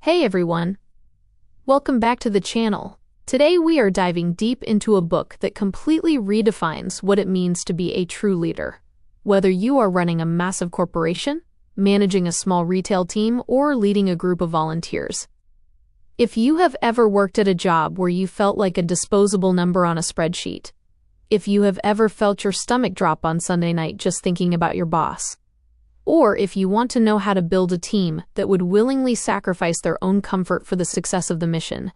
Hey everyone! Welcome back to the channel. Today we are diving deep into a book that completely redefines what it means to be a true leader. Whether you are running a massive corporation, managing a small retail team, or leading a group of volunteers. If you have ever worked at a job where you felt like a disposable number on a spreadsheet, if you have ever felt your stomach drop on Sunday night just thinking about your boss, or if you want to know how to build a team that would willingly sacrifice their own comfort for the success of the mission,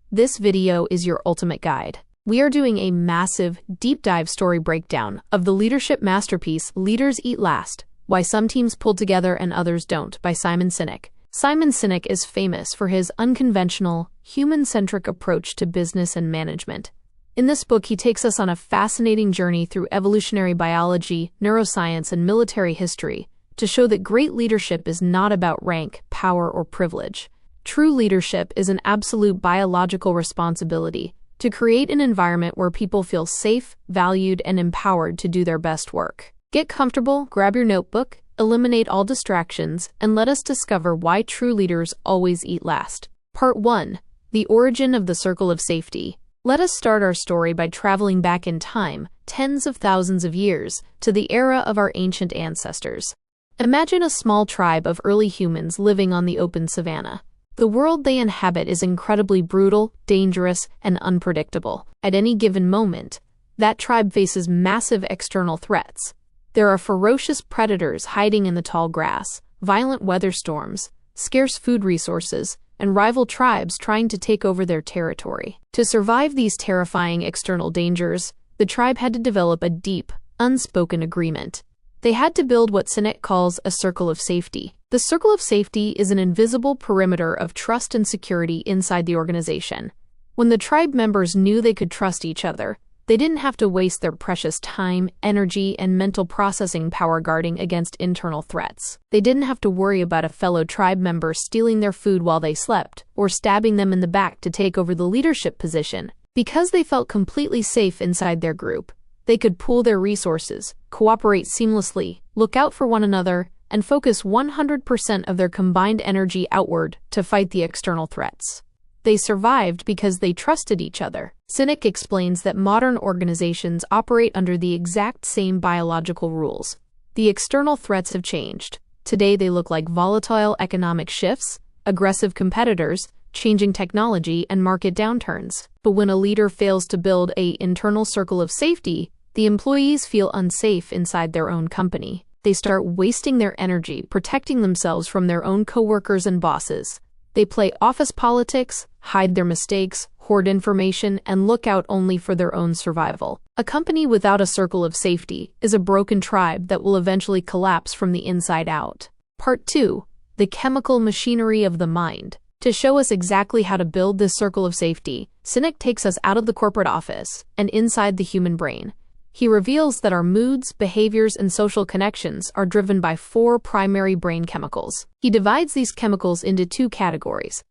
this video is your ultimate guide. We are doing a massive, deep dive story breakdown of the leadership masterpiece Leaders Eat Last: Why Some Teams Pull Together and Others Don't by Simon Sinek. Simon Sinek is famous for his unconventional, human-centric approach to business and management. In this book, he takes us on a fascinating journey through evolutionary biology, neuroscience, and military history, to show that great leadership is not about rank, power, or privilege. True leadership is an absolute biological responsibility to create an environment where people feel safe, valued, and empowered to do their best work. Get comfortable, grab your notebook, eliminate all distractions, and let us discover why true leaders always eat last. Part 1. The Origin of the Circle of Safety. Let us start our story by traveling back in time, tens of thousands of years, to the era of our ancient ancestors. Imagine a small tribe of early humans living on the open savanna. The world they inhabit is incredibly brutal, dangerous, and unpredictable. At any given moment, that tribe faces massive external threats. There are ferocious predators hiding in the tall grass, violent weather storms, scarce food resources, and rival tribes trying to take over their territory. To survive these terrifying external dangers, the tribe had to develop a deep, unspoken agreement. They had to build what Sinek calls a circle of safety. The circle of safety is an invisible perimeter of trust and security inside the organization. When the tribe members knew they could trust each other, they didn't have to waste their precious time, energy, and mental processing power guarding against internal threats. They didn't have to worry about a fellow tribe member stealing their food while they slept, or stabbing them in the back to take over the leadership position. Because they felt completely safe inside their group, they could pool their resources, cooperate seamlessly, look out for one another, and focus 100% of their combined energy outward to fight the external threats. They survived because they trusted each other. Sinek explains that modern organizations operate under the exact same biological rules. The external threats have changed. Today they look like volatile economic shifts, aggressive competitors, changing technology, and market downturns. But when a leader fails to build an internal circle of safety, the employees feel unsafe inside their own company. They start wasting their energy protecting themselves from their own coworkers and bosses. They play office politics, hide their mistakes, hoard information, and look out only for their own survival. A company without a circle of safety is a broken tribe that will eventually collapse from the inside out. Part 2. The Chemical Machinery of the Mind. To show us exactly how to build this circle of safety, Sinek takes us out of the corporate office and inside the human brain. He reveals that our moods, behaviors, and social connections are driven by 4 primary brain chemicals. He divides these chemicals into 2 categories: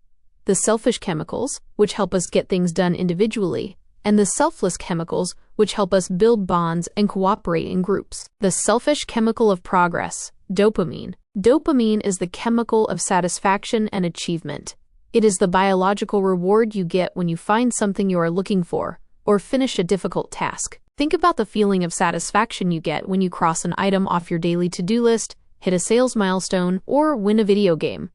the selfish chemicals, which help us get things done individually, and the selfless chemicals, which help us build bonds and cooperate in groups. The selfish chemical of progress, dopamine. Dopamine is the chemical of satisfaction and achievement. It is the biological reward you get when you find something you are looking for or finish a difficult task. Think about the feeling of satisfaction you get when you cross an item off your daily to-do list, hit a sales milestone, or win a video game.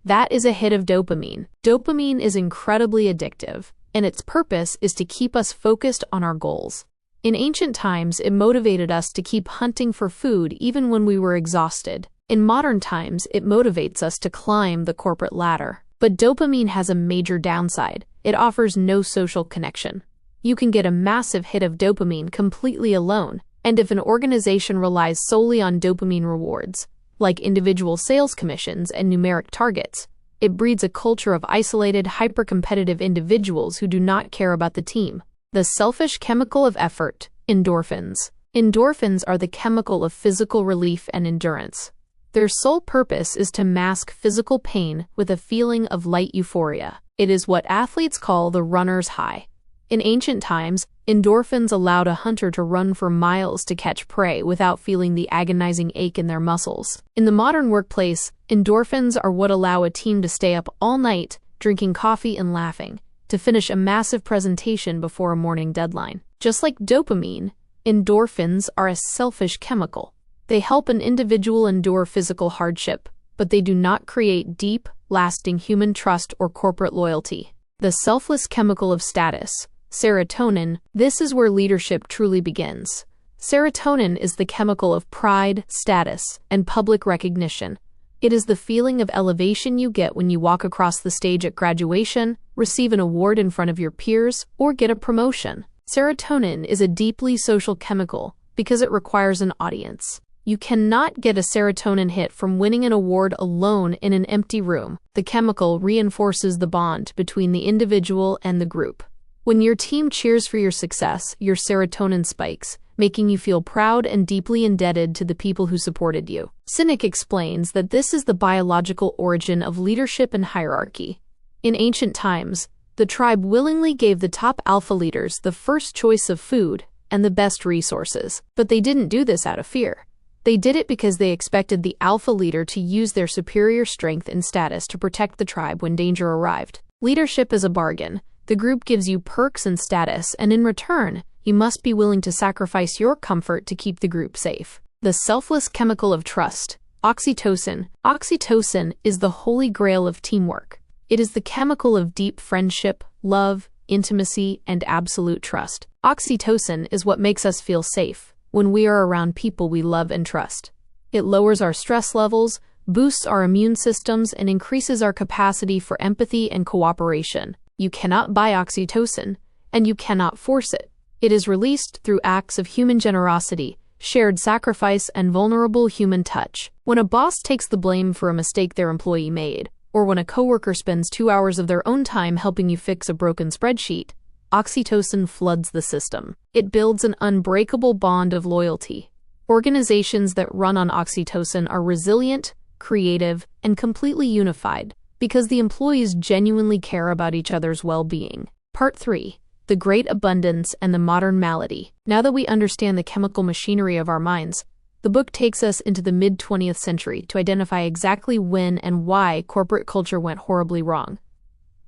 That is a hit of dopamine. Dopamine is incredibly addictive, and its purpose is to keep us focused on our goals. In ancient times, it motivated us to keep hunting for food even when we were exhausted. In modern times, it motivates us to climb the corporate ladder. But dopamine has a major downside. It offers no social connection. You can get a massive hit of dopamine completely alone, and if an organization relies solely on dopamine rewards, like individual sales commissions and numeric targets, it breeds a culture of isolated, hyper-competitive individuals who do not care about the team. The selfish chemical of effort, endorphins. Endorphins are the chemical of physical relief and endurance. Their sole purpose is to mask physical pain with a feeling of light euphoria. It is what athletes call the runner's high. In ancient times, endorphins allowed a hunter to run for miles to catch prey without feeling the agonizing ache in their muscles. In the modern workplace, endorphins are what allow a team to stay up all night, drinking coffee and laughing, to finish a massive presentation before a morning deadline. Just like dopamine, endorphins are a selfish chemical. They help an individual endure physical hardship, but they do not create deep, lasting human trust or corporate loyalty. The selfless chemical of status, serotonin, this is where leadership truly begins. Serotonin is the chemical of pride, status, and public recognition. It is the feeling of elevation you get when you walk across the stage at graduation, receive an award in front of your peers, or get a promotion. Serotonin is a deeply social chemical because it requires an audience. You cannot get a serotonin hit from winning an award alone in an empty room. The chemical reinforces the bond between the individual and the group. When your team cheers for your success, your serotonin spikes, making you feel proud and deeply indebted to the people who supported you. Sinek explains that this is the biological origin of leadership and hierarchy. In ancient times, the tribe willingly gave the top alpha leaders the first choice of food and the best resources. But they didn't do this out of fear. They did it because they expected the alpha leader to use their superior strength and status to protect the tribe when danger arrived. Leadership is a bargain. The group gives you perks and status, and in return, you must be willing to sacrifice your comfort to keep the group safe. The selfless chemical of trust, oxytocin. Oxytocin is the holy grail of teamwork. It is the chemical of deep friendship, love, intimacy, and absolute trust. Oxytocin is what makes us feel safe when we are around people we love and trust. It lowers our stress levels, boosts our immune systems, and increases our capacity for empathy and cooperation. You cannot buy oxytocin, and you cannot force it. It is released through acts of human generosity, shared sacrifice, and vulnerable human touch. When a boss takes the blame for a mistake their employee made, or when a coworker spends 2 hours of their own time helping you fix a broken spreadsheet, oxytocin floods the system. It builds an unbreakable bond of loyalty. Organizations that run on oxytocin are resilient, creative, and completely unified because the employees genuinely care about each other's well-being. Part 3. The Great Abundance and the Modern Malady. Now that we understand the chemical machinery of our minds, the book takes us into the mid-20th century to identify exactly when and why corporate culture went horribly wrong.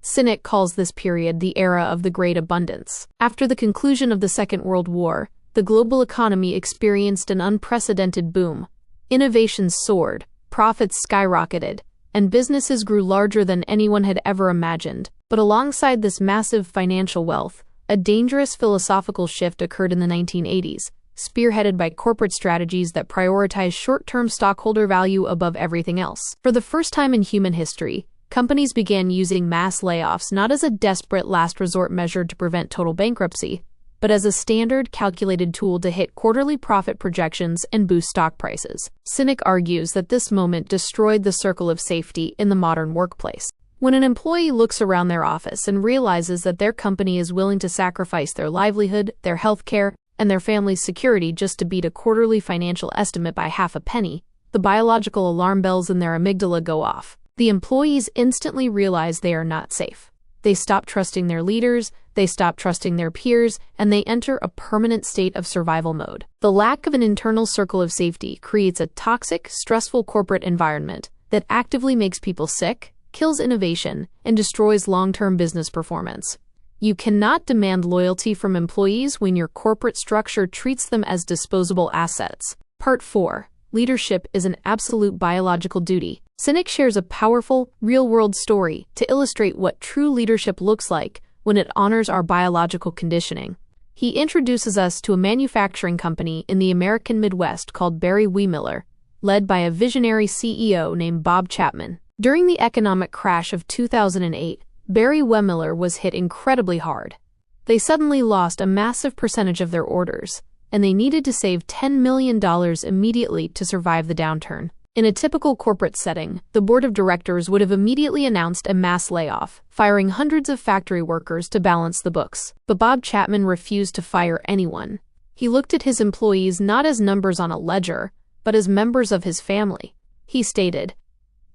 Sinek calls this period the era of the Great Abundance. After the conclusion of the Second World War, the global economy experienced an unprecedented boom. Innovations soared, profits skyrocketed, and businesses grew larger than anyone had ever imagined. But alongside this massive financial wealth, a dangerous philosophical shift occurred in the 1980s, spearheaded by corporate strategies that prioritize short-term stockholder value above everything else. For the first time in human history, companies began using mass layoffs not as a desperate last resort measure to prevent total bankruptcy, but as a standard calculated tool to hit quarterly profit projections and boost stock prices. Sinek argues that this moment destroyed the circle of safety in the modern workplace. When an employee looks around their office and realizes that their company is willing to sacrifice their livelihood, their health care, and their family's security just to beat a quarterly financial estimate by half a penny, the biological alarm bells in their amygdala go off. The employees instantly realize they are not safe. They stop trusting their leaders, they stop trusting their peers, and they enter a permanent state of survival mode. The lack of an internal circle of safety creates a toxic, stressful corporate environment that actively makes people sick, kills innovation, and destroys long-term business performance. You cannot demand loyalty from employees when your corporate structure treats them as disposable assets. Part 4. Leadership is an absolute biological duty. Sinek shares a powerful, real-world story to illustrate what true leadership looks like when it honors our biological conditioning. He introduces us to a manufacturing company in the American Midwest called Barry Wehmiller, led by a visionary CEO named Bob Chapman. During the economic crash of 2008, Barry Wehmiller was hit incredibly hard. They suddenly lost a massive percentage of their orders, and they needed to save $10 million immediately to survive the downturn. In a typical corporate setting, the board of directors would have immediately announced a mass layoff, firing hundreds of factory workers to balance the books. But Bob Chapman refused to fire anyone. He looked at his employees not as numbers on a ledger, but as members of his family. He stated,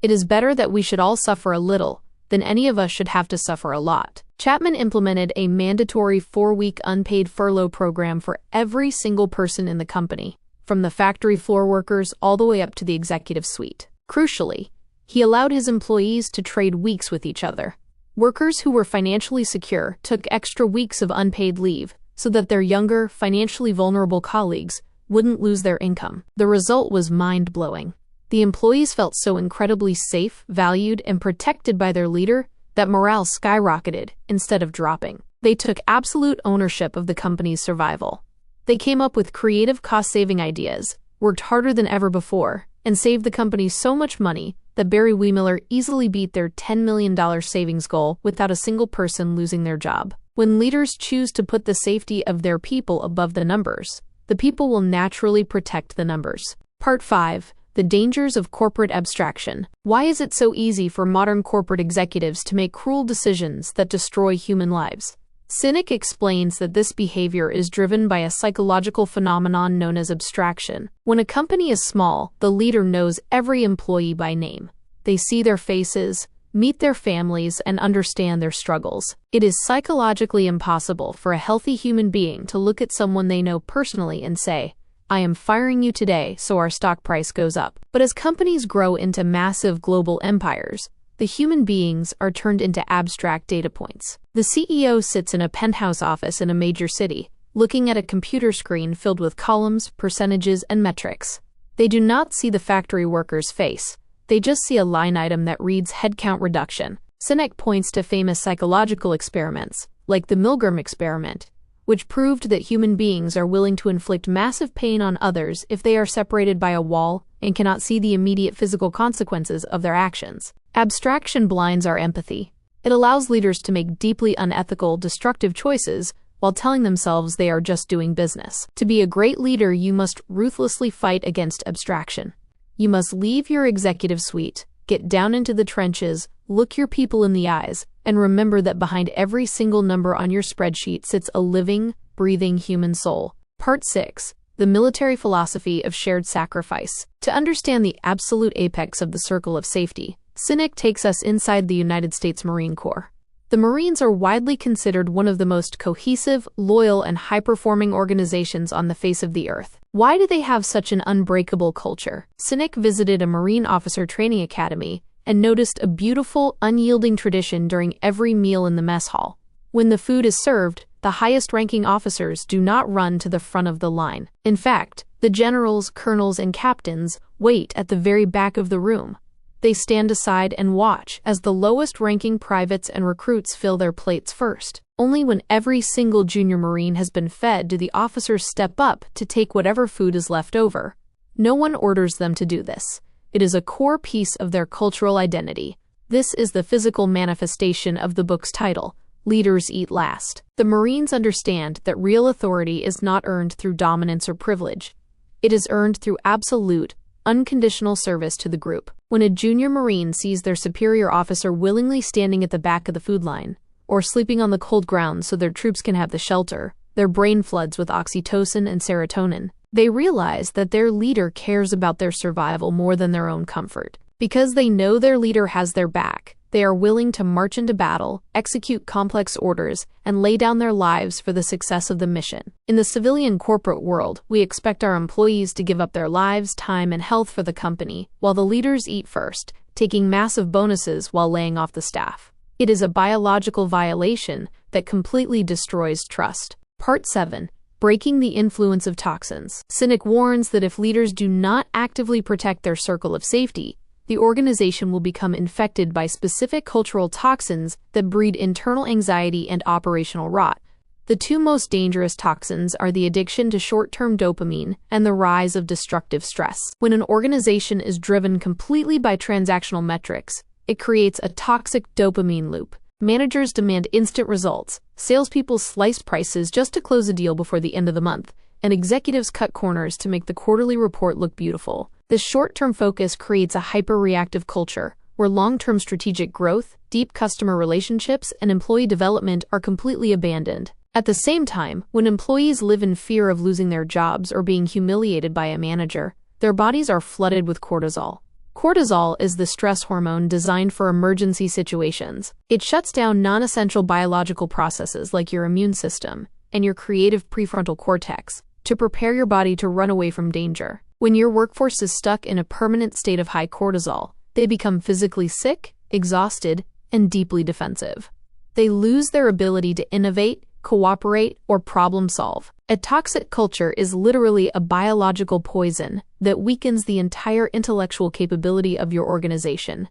"It is better that we should all suffer a little then any of us should have to suffer a lot. Chapman implemented a mandatory 4-week unpaid furlough program for every single person in the company, from the factory floor workers all the way up to the executive suite. Crucially, he allowed his employees to trade weeks with each other. Workers who were financially secure took extra weeks of unpaid leave so that their younger, financially vulnerable colleagues wouldn't lose their income. The result was mind-blowing. The employees felt so incredibly safe, valued, and protected by their leader that morale skyrocketed instead of dropping. They took absolute ownership of the company's survival. They came up with creative cost-saving ideas, worked harder than ever before, and saved the company so much money that Barry Wehmiller easily beat their $10 million savings goal without a single person losing their job. When leaders choose to put the safety of their people above the numbers, the people will naturally protect the numbers. Part 5. The dangers of corporate abstraction. Why is it so easy for modern corporate executives to make cruel decisions that destroy human lives? Sinek explains that this behavior is driven by a psychological phenomenon known as abstraction. When a company is small, the leader knows every employee by name. They see their faces, meet their families, and understand their struggles. It is psychologically impossible for a healthy human being to look at someone they know personally and say, "I am firing you today so our stock price goes up." But as companies grow into massive global empires, the human beings are turned into abstract data points. The CEO sits in a penthouse office in a major city, looking at a computer screen filled with columns, percentages, and metrics. They do not see the factory worker's face. They just see a line item that reads headcount reduction. Sinek points to famous psychological experiments, like the Milgram experiment, which proved that human beings are willing to inflict massive pain on others if they are separated by a wall and cannot see the immediate physical consequences of their actions. Abstraction blinds our empathy. It allows leaders to make deeply unethical, destructive choices while telling themselves they are just doing business. To be a great leader, you must ruthlessly fight against abstraction. You must leave your executive suite, get down into the trenches, look your people in the eyes, and remember that behind every single number on your spreadsheet sits a living, breathing human soul. Part 6. The military philosophy of shared sacrifice. To understand the absolute apex of the circle of safety, Sinek takes us inside the United States Marine Corps. The Marines are widely considered one of the most cohesive, loyal, and high-performing organizations on the face of the earth. Why do they have such an unbreakable culture? Sinek visited a Marine officer training academy and noticed a beautiful, unyielding tradition during every meal in the mess hall. When the food is served, the highest-ranking officers do not run to the front of the line. In fact, the generals, colonels, and captains wait at the very back of the room. They stand aside and watch as the lowest-ranking privates and recruits fill their plates first. Only when every single junior Marine has been fed do the officers step up to take whatever food is left over. No one orders them to do this. It is a core piece of their cultural identity. This is the physical manifestation of the book's title, Leaders Eat Last. The Marines understand that real authority is not earned through dominance or privilege. It is earned through absolute, unconditional service to the group. When a junior Marine sees their superior officer willingly standing at the back of the food line, or sleeping on the cold ground so their troops can have the shelter, their brain floods with oxytocin and serotonin. They realize that their leader cares about their survival more than their own comfort. Because they know their leader has their back, they are willing to march into battle, execute complex orders, and lay down their lives for the success of the mission. In the civilian corporate world, we expect our employees to give up their lives, time, and health for the company, while the leaders eat first, taking massive bonuses while laying off the staff. It is a biological violation that completely destroys trust. Part 7. Breaking the influence of toxins. Sinek warns that if leaders do not actively protect their circle of safety, the organization will become infected by specific cultural toxins that breed internal anxiety and operational rot. The two most dangerous toxins are the addiction to short-term dopamine and the rise of destructive stress. When an organization is driven completely by transactional metrics, it creates a toxic dopamine loop. Managers demand instant results, salespeople slice prices just to close a deal before the end of the month, and executives cut corners to make the quarterly report look beautiful. This short-term focus creates a hyper-reactive culture, where long-term strategic growth, deep customer relationships, and employee development are completely abandoned. At the same time, when employees live in fear of losing their jobs or being humiliated by a manager, their bodies are flooded with cortisol. Cortisol is the stress hormone designed for emergency situations. It shuts down non-essential biological processes like your immune system and your creative prefrontal cortex to prepare your body to run away from danger. When your workforce is stuck in a permanent state of high cortisol, they become physically sick, exhausted, and deeply defensive. They lose their ability to innovate, cooperate, or problem solve. A toxic culture is literally a biological poison that weakens the entire intellectual capability of your organization.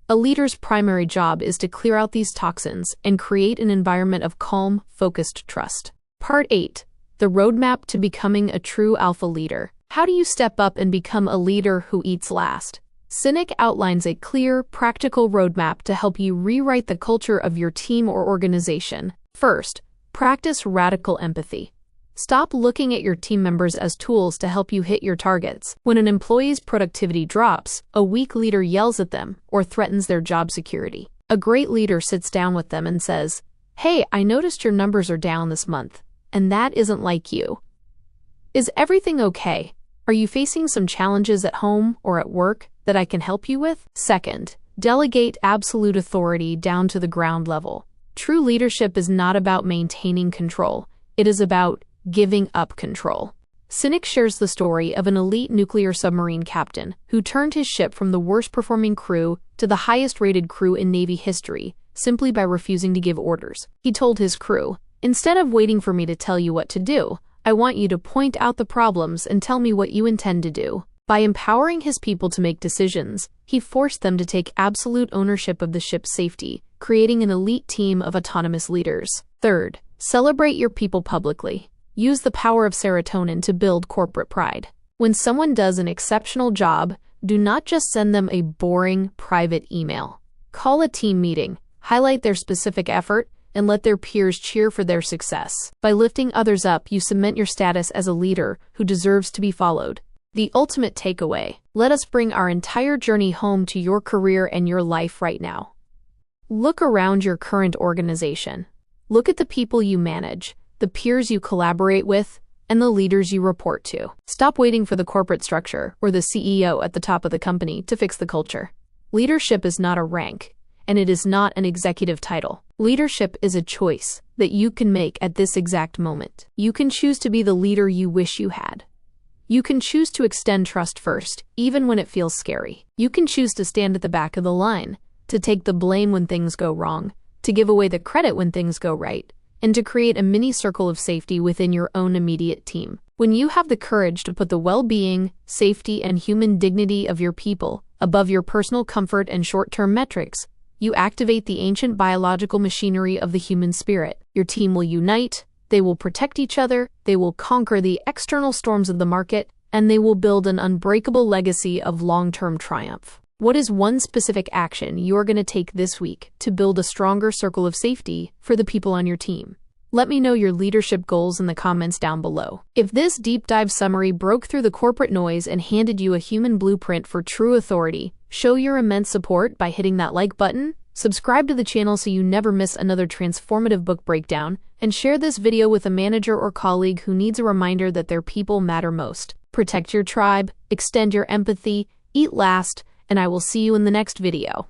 A leader's primary job is to clear out these toxins and create an environment of calm, focused trust. Part 8. The Roadmap to Becoming a True Alpha Leader. How do you step up and become a leader who eats last? Sinek outlines a clear, practical roadmap to help you rewrite the culture of your team or organization. First, practice radical empathy. Stop looking at your team members as tools to help you hit your targets. When an employee's productivity drops, a weak leader yells at them or threatens their job security. A great leader sits down with them and says, "Hey, I noticed your numbers are down this month, and that isn't like you. Is everything okay? Are you facing some challenges at home or at work that I can help you with?" Second, delegate absolute authority down to the ground level. True leadership is not about maintaining control. It is about giving up control. Sinek shares the story of an elite nuclear submarine captain who turned his ship from the worst-performing crew to the highest-rated crew in Navy history simply by refusing to give orders. He told his crew, "Instead of waiting for me to tell you what to do, I want you to point out the problems and tell me what you intend to do." By empowering his people to make decisions, he forced them to take absolute ownership of the ship's safety, creating an elite team of autonomous leaders. Third, celebrate your people publicly. Use the power of serotonin to build corporate pride. When someone does an exceptional job, do not just send them a boring, private email. Call a team meeting, highlight their specific effort, and let their peers cheer for their success. By lifting others up, you cement your status as a leader who deserves to be followed. The ultimate takeaway: let us bring our entire journey home to your career and your life right now. Look around your current organization. Look at the people you manage, the peers you collaborate with, and the leaders you report to. Stop waiting for the corporate structure or the CEO at the top of the company to fix the culture. Leadership is not a rank, and it is not an executive title. Leadership is a choice that you can make at this exact moment. You can choose to be the leader you wish you had. You can choose to extend trust first, even when it feels scary. You can choose to stand at the back of the line, to take the blame when things go wrong, to give away the credit when things go right, and to create a mini circle of safety within your own immediate team. When you have the courage to put the well-being, safety, and human dignity of your people above your personal comfort and short-term metrics, you activate the ancient biological machinery of the human spirit. Your team will unite, they will protect each other, they will conquer the external storms of the market, and they will build an unbreakable legacy of long-term triumph. What is one specific action you are going to take this week to build a stronger circle of safety for the people on your team? Let me know your leadership goals in the comments down below. If this deep dive summary broke through the corporate noise and handed you a human blueprint for true authority, show your immense support by hitting that like button, subscribe to the channel so you never miss another transformative book breakdown, and share this video with a manager or colleague who needs a reminder that their people matter most. Protect your tribe, extend your empathy, eat last, and I will see you in the next video.